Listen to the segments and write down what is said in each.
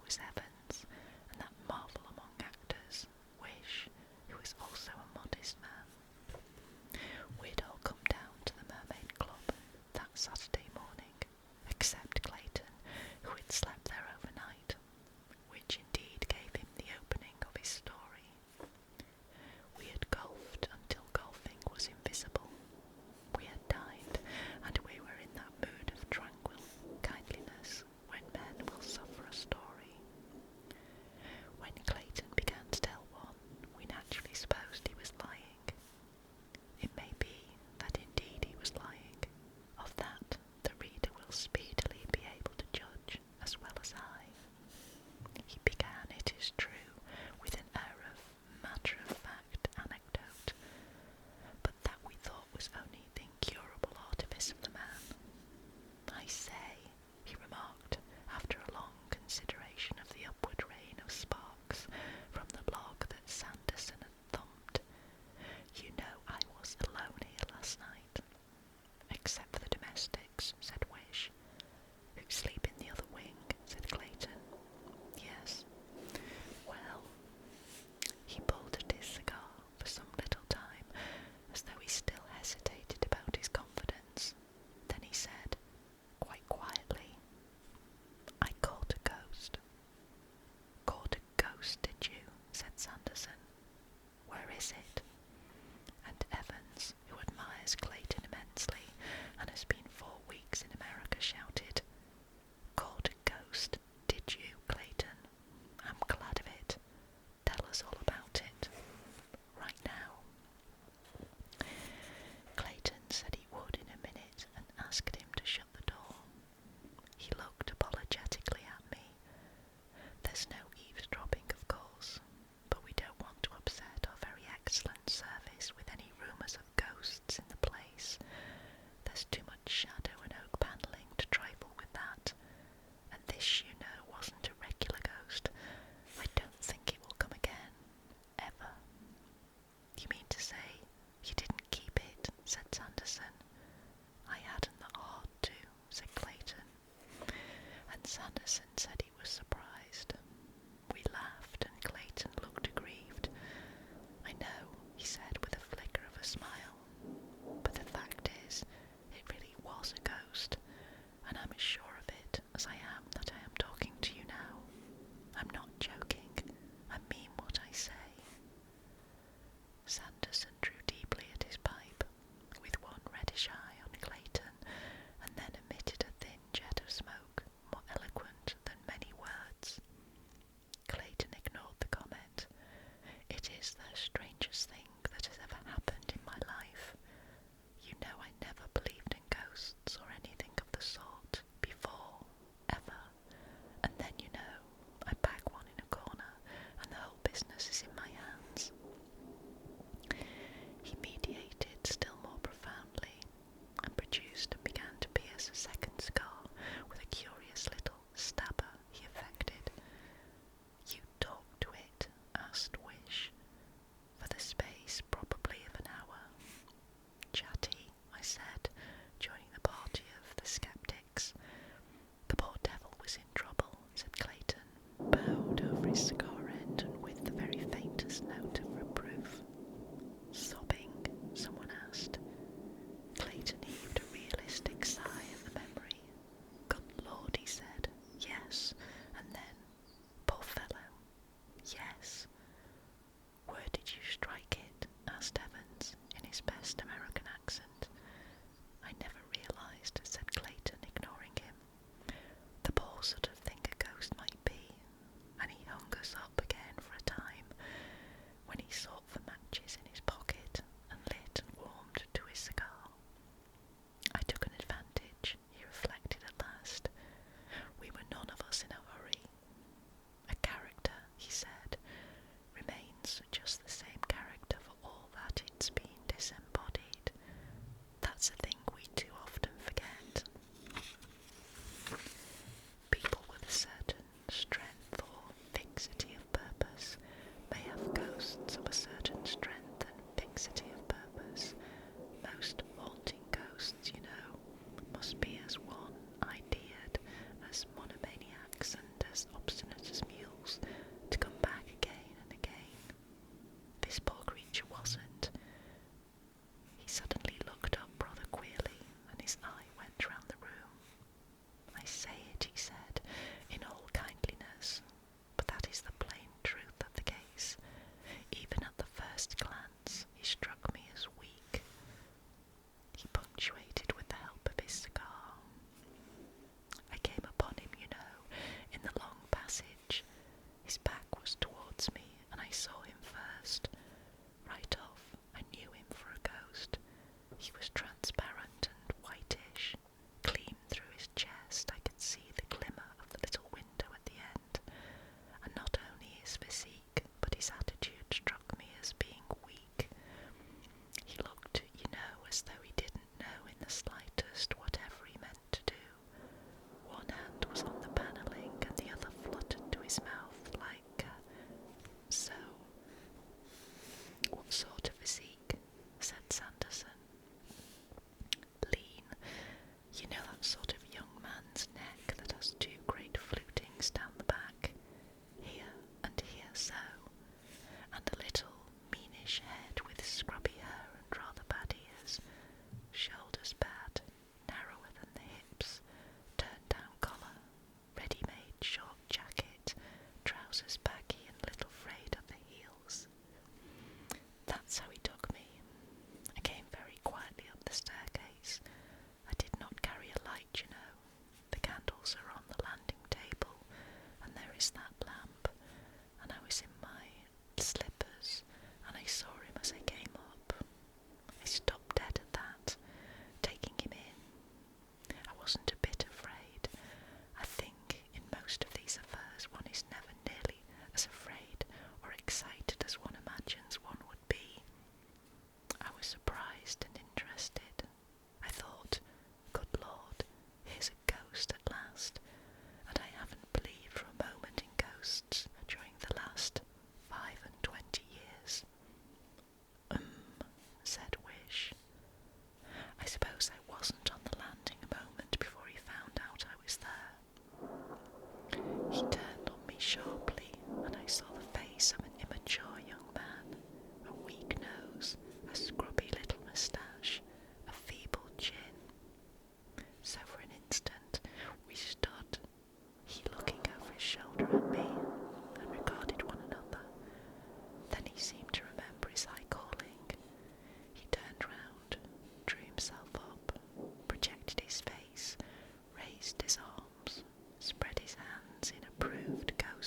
was Evans, and that marvel among actors, Wish, who was also a modest man. We'd all come down to the Mermaid Club that Saturday morning, except Clayton, who had slept there overnight, which indeed gave him the opening of his story. We had golfed until golfing was invisible. We had dined, and we were in that mood of tranquil kindliness when men will suffer a story.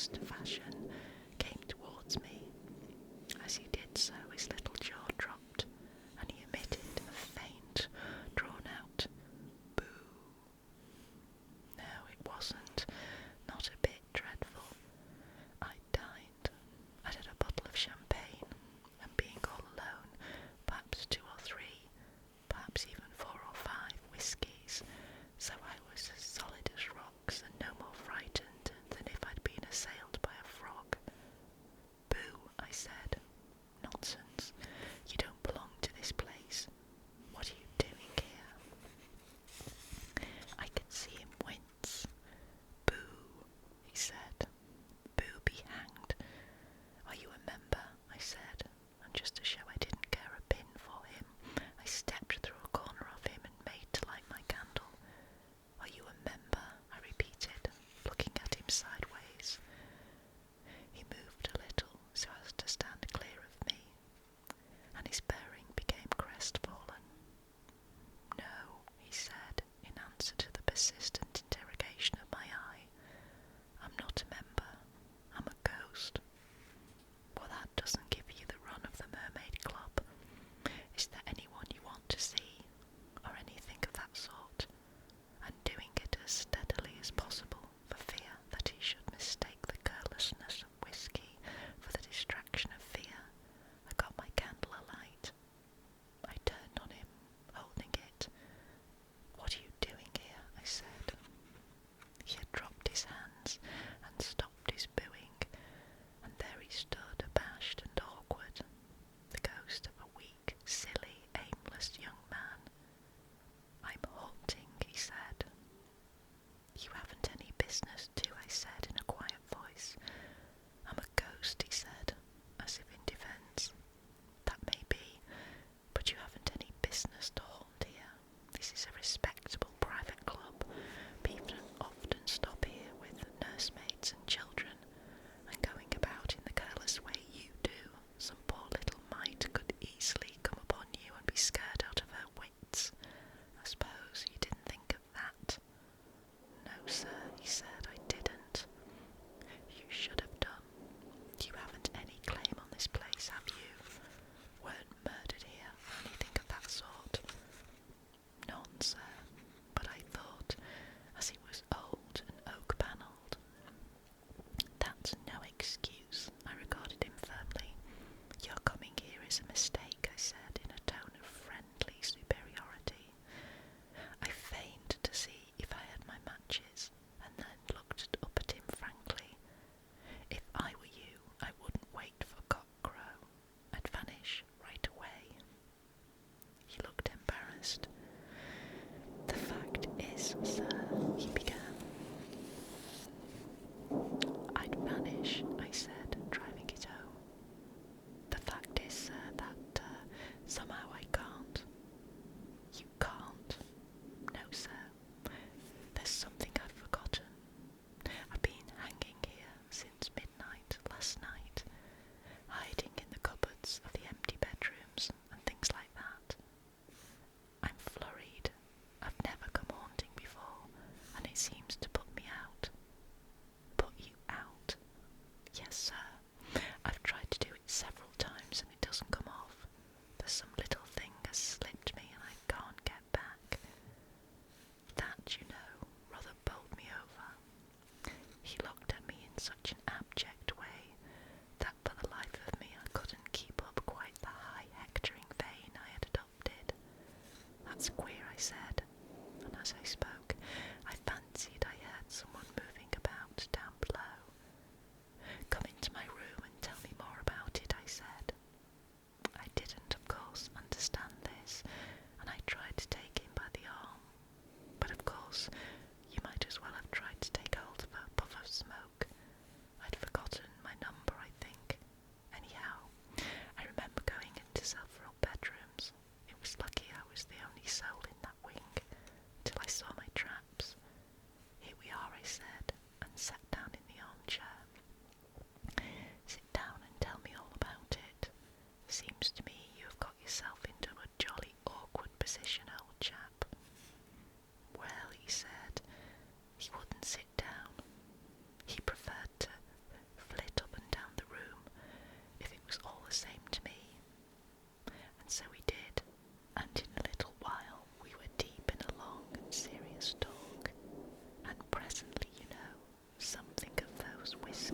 ghost fashion, came towards me. As he did so, his little jaw dropped, and he emitted a faint, drawn-out boo. No, it wasn't. Not a bit dreadful. I dined. I'd had a bottle of champagne, and being all alone, perhaps 2 or 3, perhaps even 4 or 5 whiskies, so I was as solid as rocks and no more frightened than if I'd been assailed by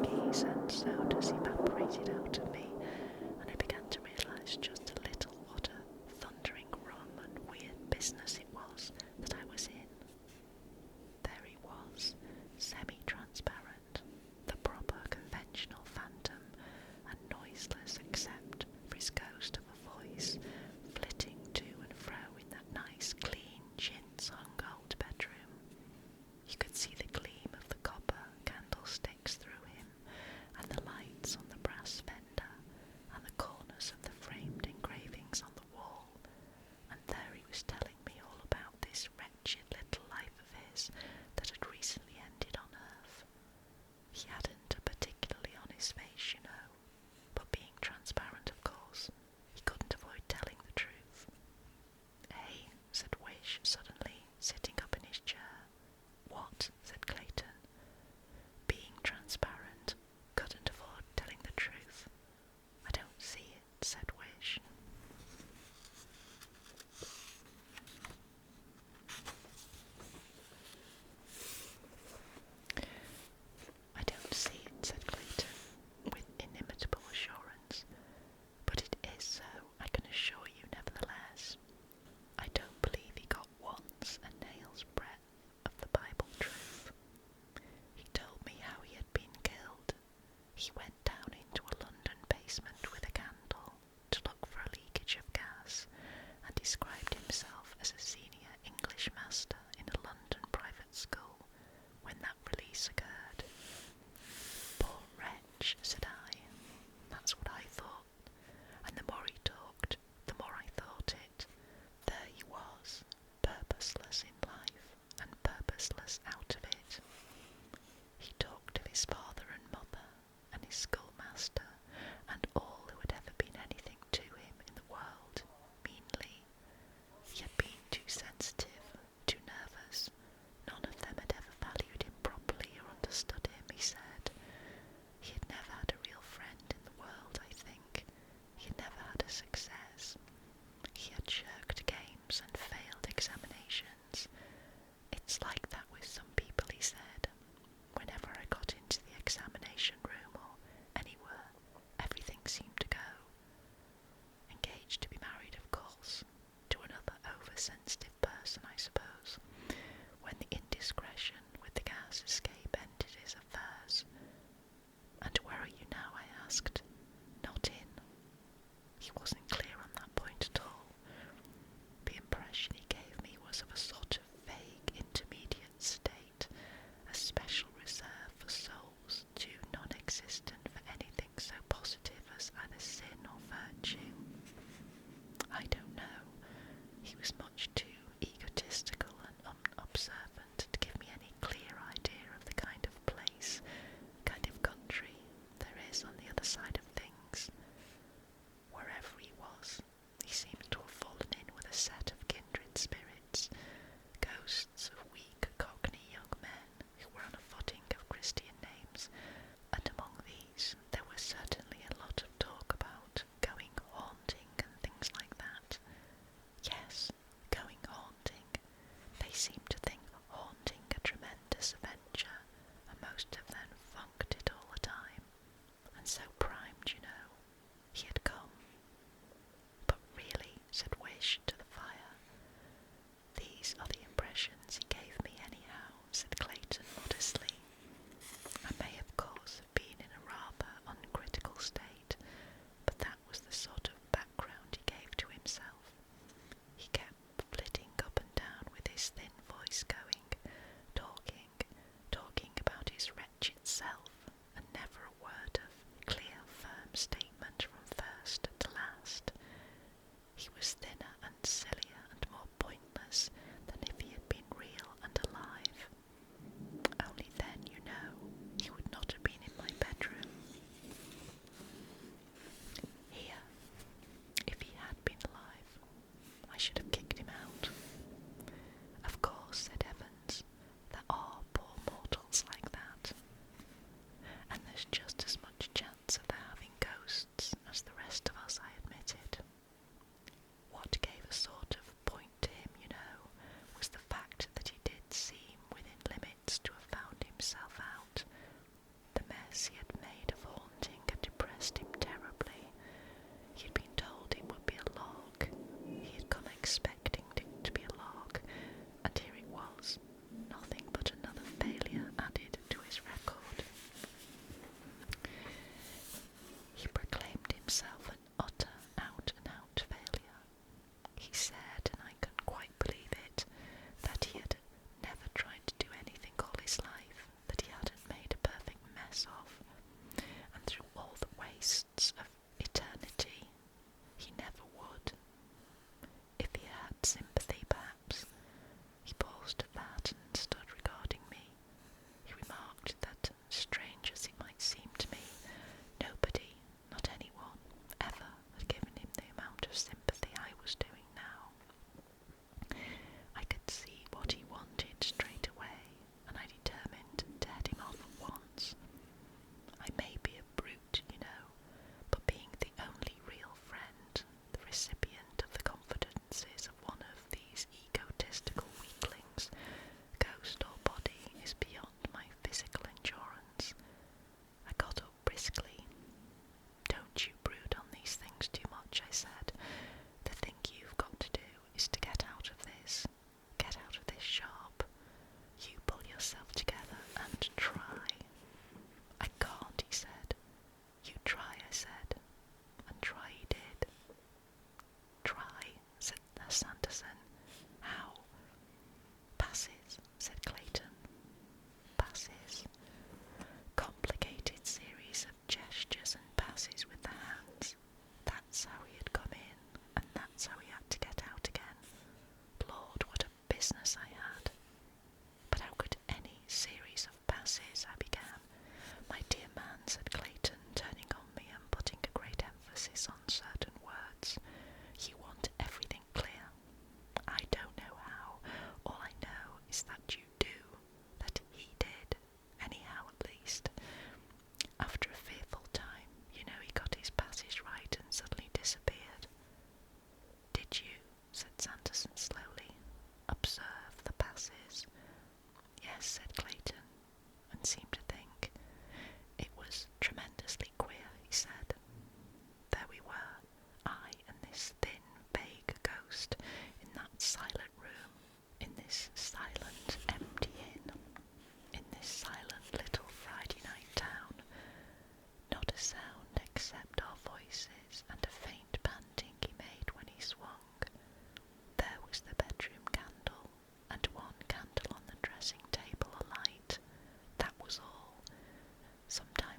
whiskies and sodas evaporated out of me, and I began to realise just a little what a thundering rum and weird business it was that I was in. There he was, semi-transparent, the proper conventional phantom, and noiseless except for his ghost of a voice, flitting to and fro in that nice, clean, chintz-hung old bedroom. You could see the gleam of the copper candlesticks through him, and the lights on the brass fender, and the corners of the framed engravings on the wall, and there he was telling me all about this wretched little life of his that had recently ended on earth. He hadn't a particularly honest face, you know, but being transparent, of course, he couldn't avoid telling the truth. "Eh?" said Wish suddenly, sitting up in his chair. "What?" said Clayton. "Being transparent, couldn't afford telling the truth. I don't see it," said Wish. "I don't see it," said Clayton, with inimitable assurance. "But it is so, I can assure you nevertheless. I don't believe he got once a nail's breadth of the Bible truth. He told me how he had been killed. He went down into a London basement with a candle to look for a leakage of gas, and described himself as a senior English master in a London private school when that release occurred. Poor wretch, said I. That's what I thought, and the more he talked, the more I thought it. There he was, purposeless in life, and purposeless out of it. He talked of his father and mother, and his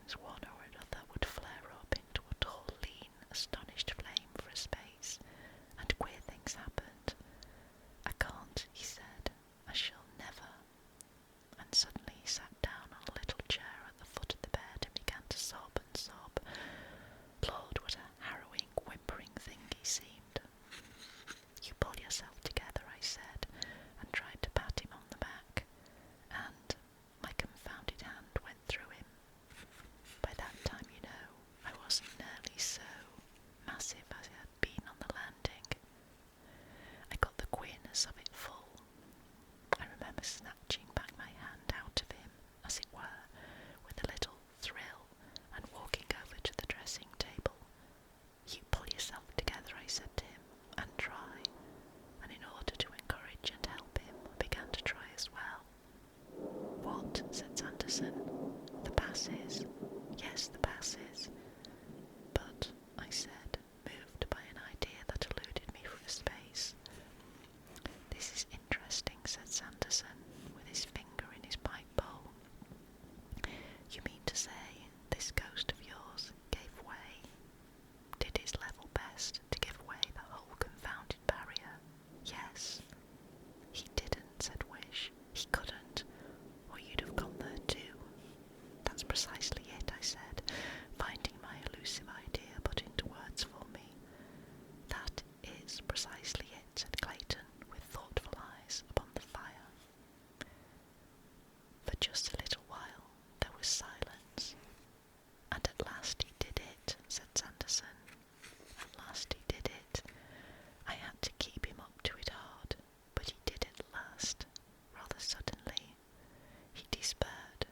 things, one or another, would flare up into a tall, lean, astonished flame for a space, and queer things happened. "I can't," he said. "I shall never." And suddenly he sat down on a little chair at the foot of the bed and began to sob and sob. Lord, what a harrowing, whimpering thing he seemed. "You pull yourself together," I said, and tried to pat him on the back, and my confounded hand went through him. By that time, you know, I wasn't nearly so massive as I had been on the landing. I got the queerness of it full. I remember snatching back my hand out of him, as it were, with a little thrill, and walking over to the dressing table. "You pull yourself together," I said to him, "and try." And in order to encourage and help him, I began to try as well. "What?" said Sanderson. "The passes." "Yes, the passes." "But," I said, moved by an idea that eluded me for a space. "This is interesting," said Sanderson, with his finger in his pipe bowl. "You mean to say this ghost of yours gave way, did his level best to give away the whole confounded barrier?" "Yes." "He didn't," said Wish. "He couldn't, or you'd have gone there too." "That's precisely it," I said, finding my elusive idea put into words for me. "That is precisely it," said Clayton, with thoughtful eyes upon the fire. For just a little while there was silence. "And at last he did it," said Sanderson. "At last he did it. I had to keep him up to it hard, but he did it at last, rather suddenly. He despaired.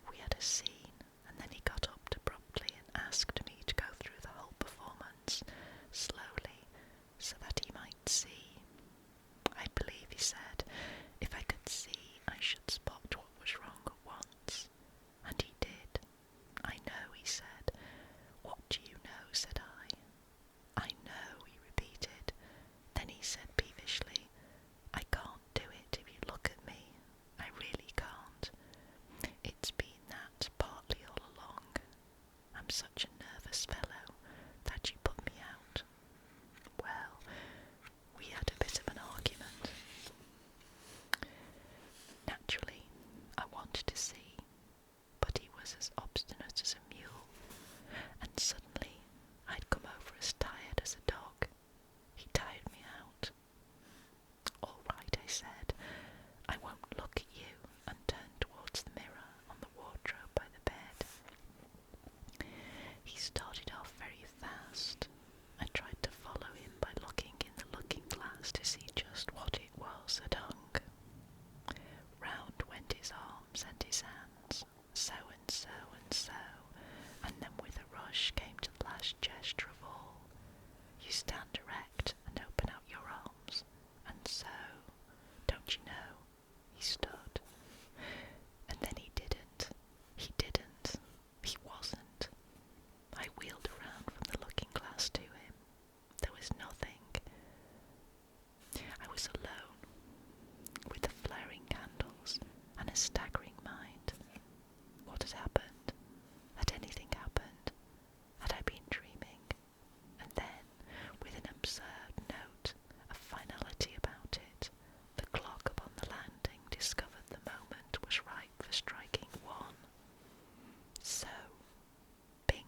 We had a scene, and then he got up abruptly and asked me to go through the whole performance, slowly, so that he might see. I believe, he said, if I could see, I should spot what was wrong at once. And he did. "I know," he said. "What do you know?" said I. "I know," he repeated. Then he said peevishly, "I can't do it if you look at me. I really can't. It's been that partly all along. I'm such a nervous fellow that you put me out." Well, we had a bit of an argument. Naturally, I wanted to see, but he was as obstinate as a mule, and suddenly I'd come over as tired as a dog. He tired me out. "All right," I said, "I won't look at you," and turned towards the mirror on the wardrobe by the bed. He started off very fast. I tried to follow him by looking in the looking glass to see just what it was that hung. Round went his arms and his hands, so and so and so, and then with a rush came to the last gesture of all. "You stand erect and open out your arms, and so, don't you know?" He stood. And then he didn't. He didn't. He wasn't. I wheeled around from the looking glass to him. There was nothing. I was alone, with the flaring candles and a staggering mind. What had happened? Had anything happened? Had I been dreaming? And then, with an absurd note of finality about it, the clock upon the landing discovered the moment was ripe for striking one. So, bing,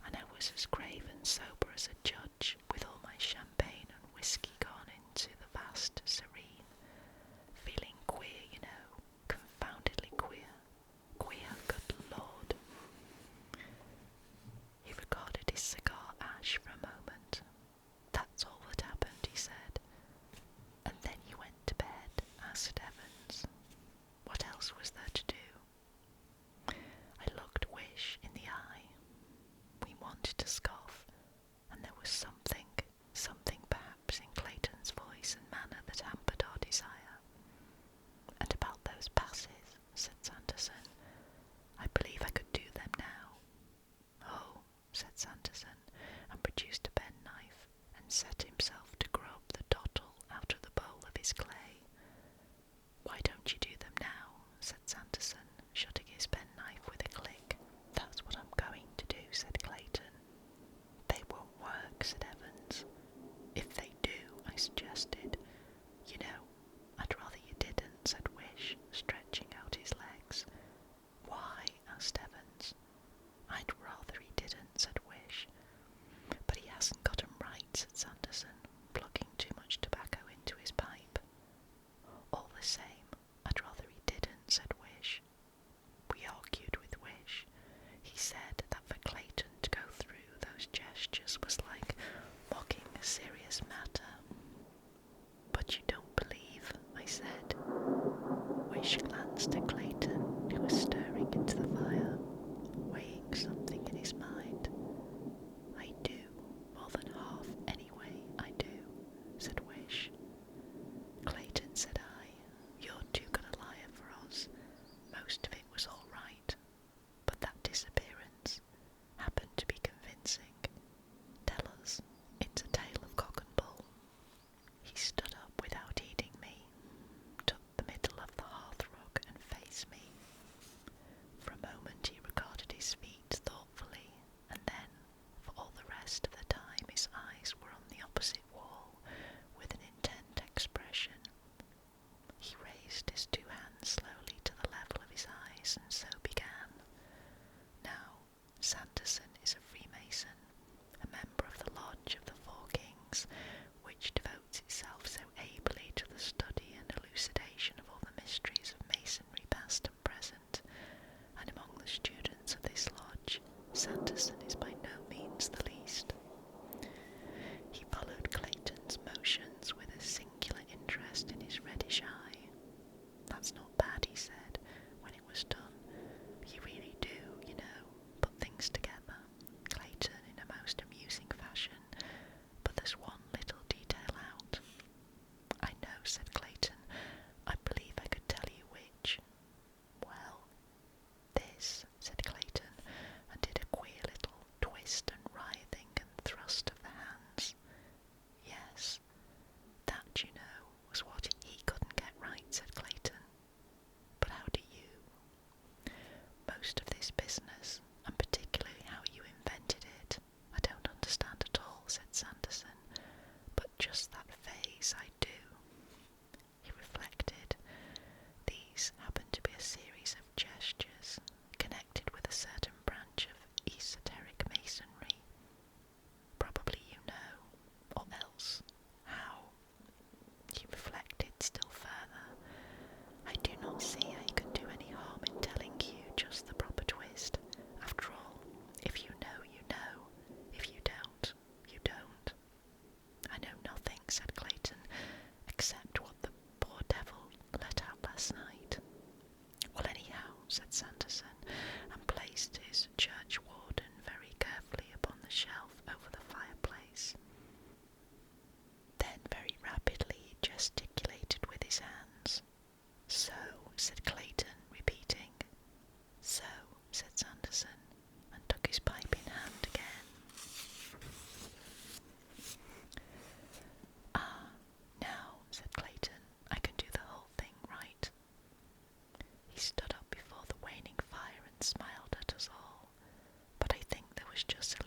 and I was as grave and sober as a judge, with all my champagne and whiskey gone into the vast serene, feeling queer, you know, confoundedly queer. Queer, good Lord. He regarded his cigar ash for a moment. "That's all that happened," he said. "And then you went to bed?" asked Evans. "What else was there to do?" I looked Wish in the eye. We wanted to scoff, and there was this I do. He reflected. These happened to be a series of gestures connected with a certain branch of esoteric masonry. Probably you know, or else how. He reflected still further. I do not see how you can do any harm in telling you just the proper twist. After all, if you know, you know. If you don't, you don't. I know nothing, said Clayton, except what the poor devil let out last night. Well, anyhow, said Sanderson, and placed his church warden very carefully upon the shelf over the fireplace. Then very rapidly he gesticulated with his hands. So, said Clayton, repeating. So, said Sanderson, and took his pipe in hand again. Ah, now, said Clayton, I can do the whole thing right. He stood up before the waning fire and smiled at us all, but I think there was just a